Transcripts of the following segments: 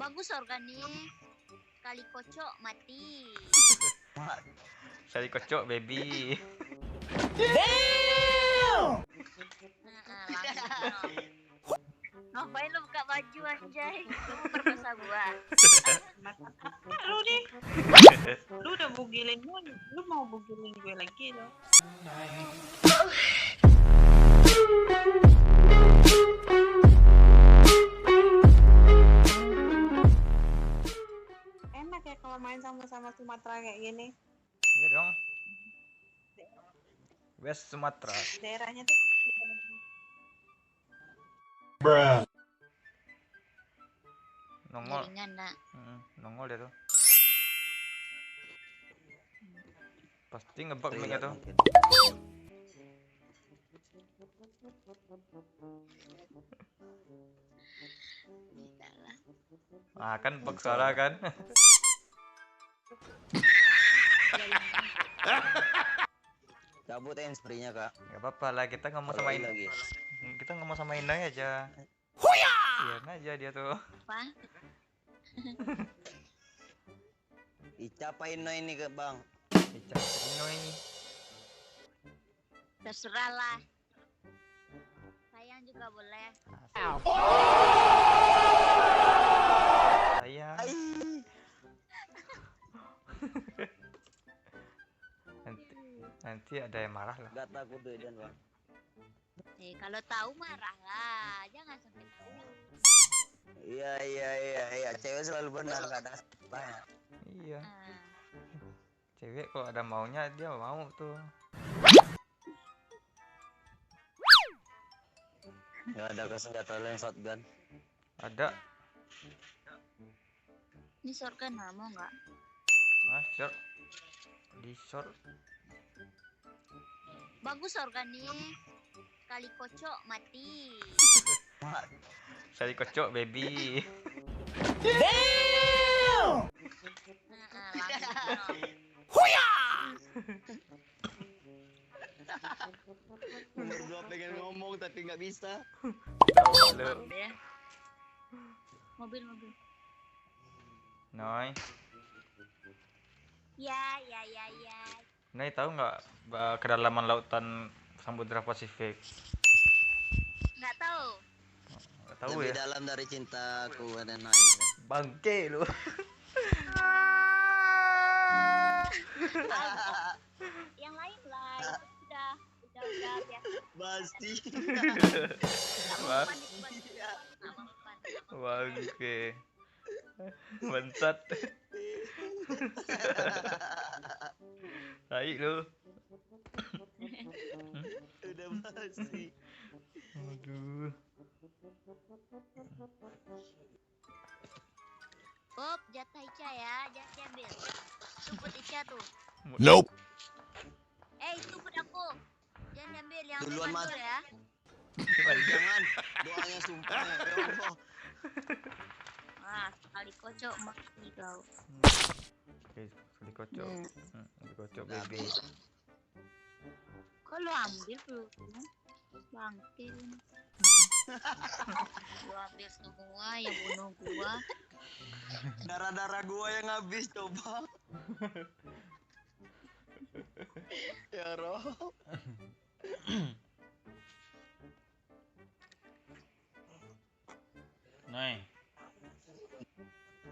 Bagus organik. Kali kocok mati. Sekali kocok baby. Damn! Ngapain lu buka baju anjay? Lu mau perkosa gua. Lu nih, lu udah bugilin gue, lu mau bugilin gue lagi lo? Enak ya kalau main sama-sama Sumatera kayak gini. Iya dong. West Sumatera. Daerahnya tuh. Nongol. Jaringan nak. Nongol dia tuh. Pasti ngebug mic tuh. Bisa lah. Ah kan bug suara kan. Cabut spraynya kak. Gak apa-apa lah, kita ngomong sama Indah lagi. Kita ngomong sama Indah aja. Biarin aja dia tuh. Apa? Dicapain no ini ke bang. Ica Inoy. Terserah lah. Sayang juga boleh. Sayang. Nanti ada yang marah lah. Gak takut deh dan bang. Kalau tahu marah lah. Jangan sampai tahu. Iya. Cewek selalu benar gak ada banyak. Iya. Cewek kalau ada maunya dia mau tuh. Gak ada senjata lain shotgun. Ada. Ini shotgun mau nggak? Ah, short. Di short. Bagus organik. Kali kocok mati. Sekali kocok baby. Damn! Berdua pengen ngomong tapi nggak bisa. Halo. Mobil. Noi. Ya. Noi tahu nggak kedalaman lautan Samudra Pasifik? Nggak tahu. Nggak tahu Lebih ya. dalam dari cintaku dan naik. Bangke lu. Yang lain lah. Itu udah biasa. Pasti. Bangke. Bansat. Baik lu. Udah pasti. Aduh. Bob, jatah Ica ya, jangan diambil. Tumput Ica tuh. Nope. Tumput aku. Jangan diambil, yang ambil Duluan, mandul Mas. ya. Jangan. Doanya sumpah ya Allah. Sekali kocok mati kau. Oke, sekali kocok. Sekali kocok baby. Kok lu ambil peluru? Bangke. Lu ambil semua yang bunuh gua. Darah-darah gua yang habis coba. Ya roh. Noi.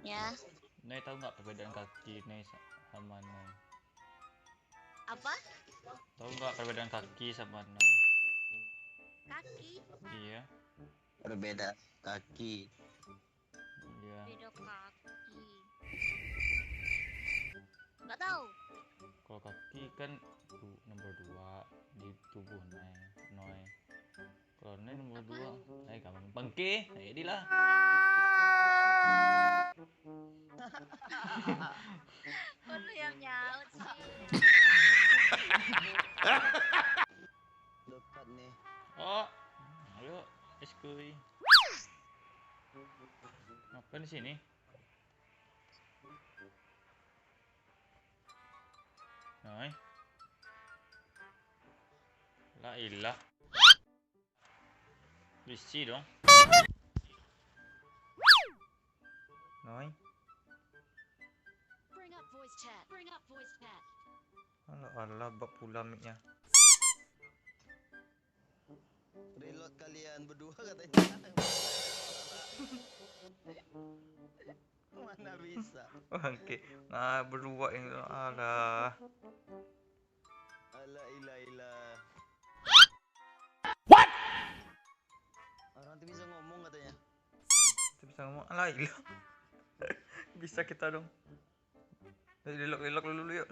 Ya. Noi tahu nggak perbedaan kaki Noi sama Noi? Apa? Tahu nggak perbedaan kaki sama Noi? Kaki? Iya. Berbeda kaki. Iya. Beda kaki. Nggak tahu. Kalau kaki kan nomor 2 di tubuh Noi. Kalau Noi nomor 2, kamu bangke, jadilah. Kok lu yang nyaut sih? Dekat nih. Oh, halo, eskuy. Ngapain di sini? Noi. La ilah. Bisi dong. Noi. Bring up voice chat. Bring up voice chat. Alah, bab pula mic-nya. Reload kalian berdua katanya. Mana bisa? Oke. Nah, berdua ini alah. Ala ilah. Orang tuh bisa ngomong katanya. Kita bisa ngomong alah ilah. Bisa kita dong. Lelok dulu yuk.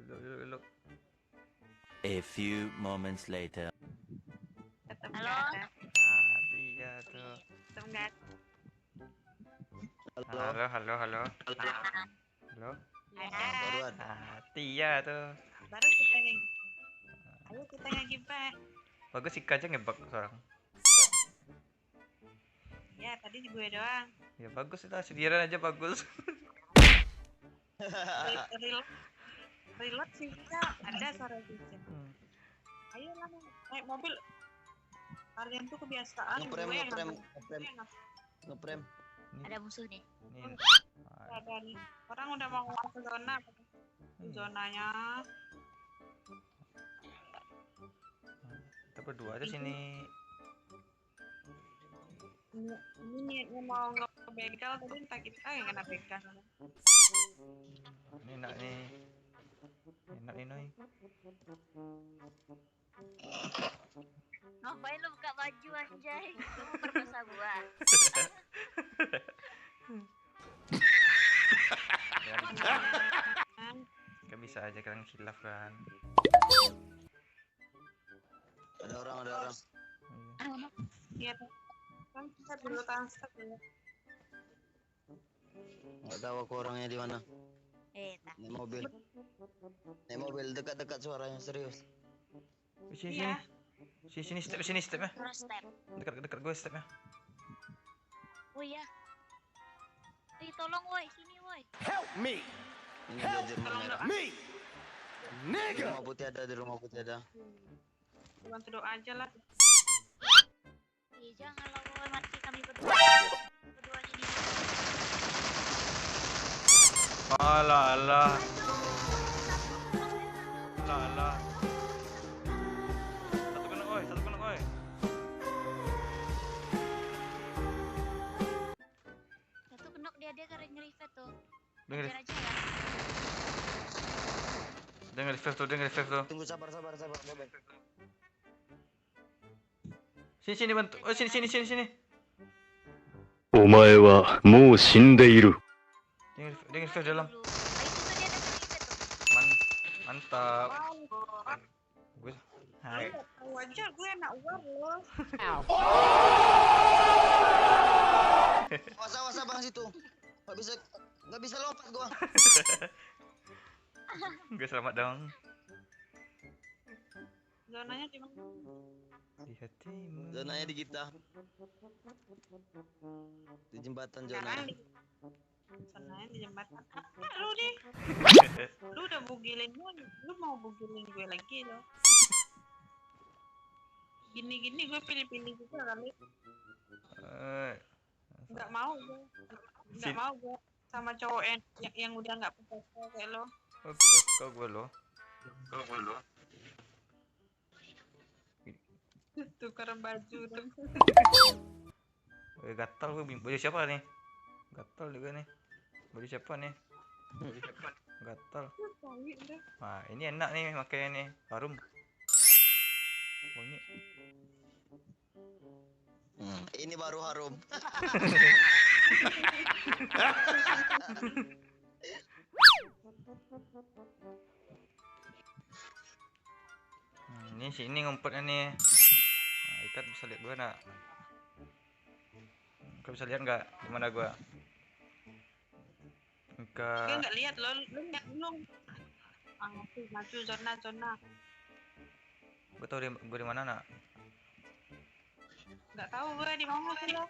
Lelok. A few moments later. Tetap Halo? nggak ada. Ah, dia tuh. Tetap nggak ada. Halo. Halo. Ada. Baru ada. Ah, Tia tuh. Baru kita nih. Ayo kita ngegibah. Bagus Ika aja ngebak seorang. Ya tadi gue doang. Ya bagus itu sendirian aja bagus. Reload sih kita ada suara bisa. Ayo lah naik mobil. Kalian tuh kebiasaan Ngeprem, gue yang ngeprem, ngambil- ngeprem. gue yang Ngeprem. Ada musuh nih. Nih. ada nih. Orang udah mau ke zona. Zonanya. Kita berdua aja sini. Ini niatnya mau nge-begal tapi entah kita yang kena begal. Ini enak nih. Enak nih Noi. Ngapain lu buka baju anjay? Lu mau perkosa gua. Gak bisa aja kalian khilaf kan. Ada orang. Iya. Iya kan kita dulu transfer ya. Nggak tahu aku orangnya di mana. Tak. Naik mobil dekat-dekat suaranya serius. Sini. Iya. Sini stepnya. Terus step. Dekat gue stepnya. Oh iya. Tolong woi, sini woi. Ini dia di rumah Tolong merah. doa. Di rumah putih ada. Bantu doa aja lah. Janganlah woi, mati kami berdua. Berduanya di Alah. Satu kena oi. Satu kenok dia karena nge-revive tuh. Dengar Ajar aja ya. revive tuh. Tunggu sabar. Sini bantu. Oh sini. お前はもう死んでいる。 Dengar revive dalam. Dulu. Itu tuh dia ada nge-revive tuh. Mantap. Wow. Gue. Hai. Tahu aja gue enak uang loh. Awas bang situ. Nggak bisa lompat gua. Gue selamat dong. Zonanya di mana? Di hatimu. Zonanya di kita. Di jembatan zona. Sekarang di zonanya di jembatan. Lu nih. Lu udah bugilin gue. Lu mau bugilin gue lagi loh. Gini gue pilih-pilih juga kali. Nggak mau gue sama cowok yang udah nggak peka kayak lo. Oh, kau gue lo. Tukar baju dong. Gatal gue baju siapa nih? Gatal juga nih. Baju siapa nih? Gatal. Tahu deh. Nah, ini enak nih makanya nih. Harum. Wangi. Ini baru harum. Ini sini ngumpetnya nih. Nah, ikat bisa lihat gua nak. Kau bisa lihat nggak di mana gua? Gue Enggak. nggak lihat lo, lu lihat belum? Maju zona. Gua tahu gua di mana nak. Nggak tahu gue di mana sih lo.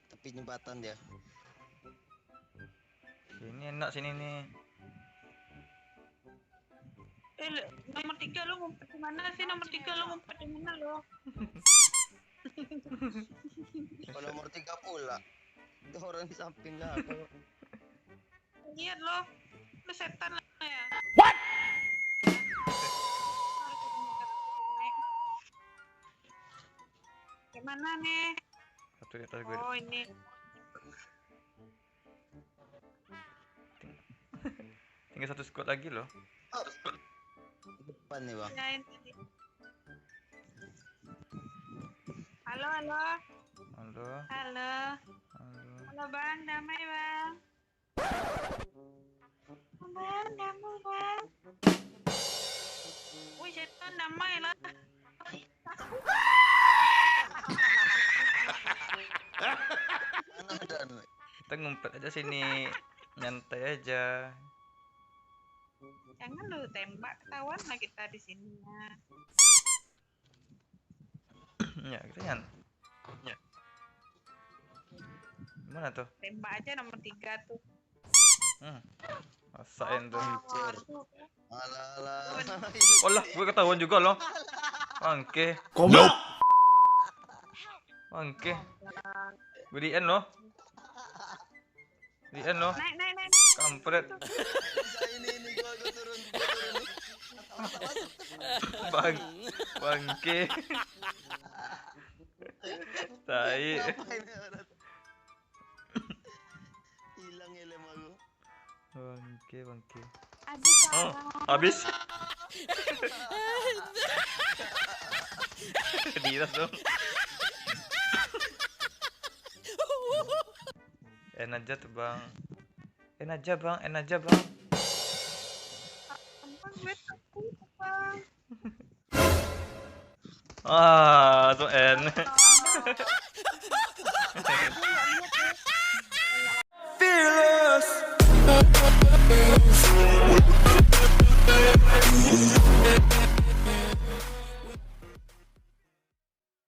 Tapi jembatan dia. Sini enak sini nih. Nomor 3 lo ngumpet di mana sih? Nomor 3 lo ngumpet di mana lo? Oh, nomor 3 pula. Orang di samping aku. Lihat loh, lu setan lah ya. Gimana nih? Satu di atas gue. Oh ini. Tinggal satu squad lagi loh. Depan nih bang. Yain tadi. Halo, halo. Halo. Halo. Halo. Halo bang, damai bang. Bang, damai bang. Wih setan damai lah. Dan Kita ngumpet aja sini. Nyantai aja. Jangan lu tembak, ketahuan lah kita di sini ya. Ya, kita Ya. Gimana tuh? Tembak aja nomor 3 tuh. Rasain tuh. ala. Oh lah, gue ketahuan juga loh. Bangke. Bangke. Gue di end loh. Di end loh. Naik. Kampret. Ini gua turun. Bangke. Tai. Ngapain ya, orang? Hilang ya lem aku. Bangke. Aduh, Oh, habis. Kediras dong. En aja tuh bang. En aja bang. Gampang gue takut bang. Ah, so en. Tolong.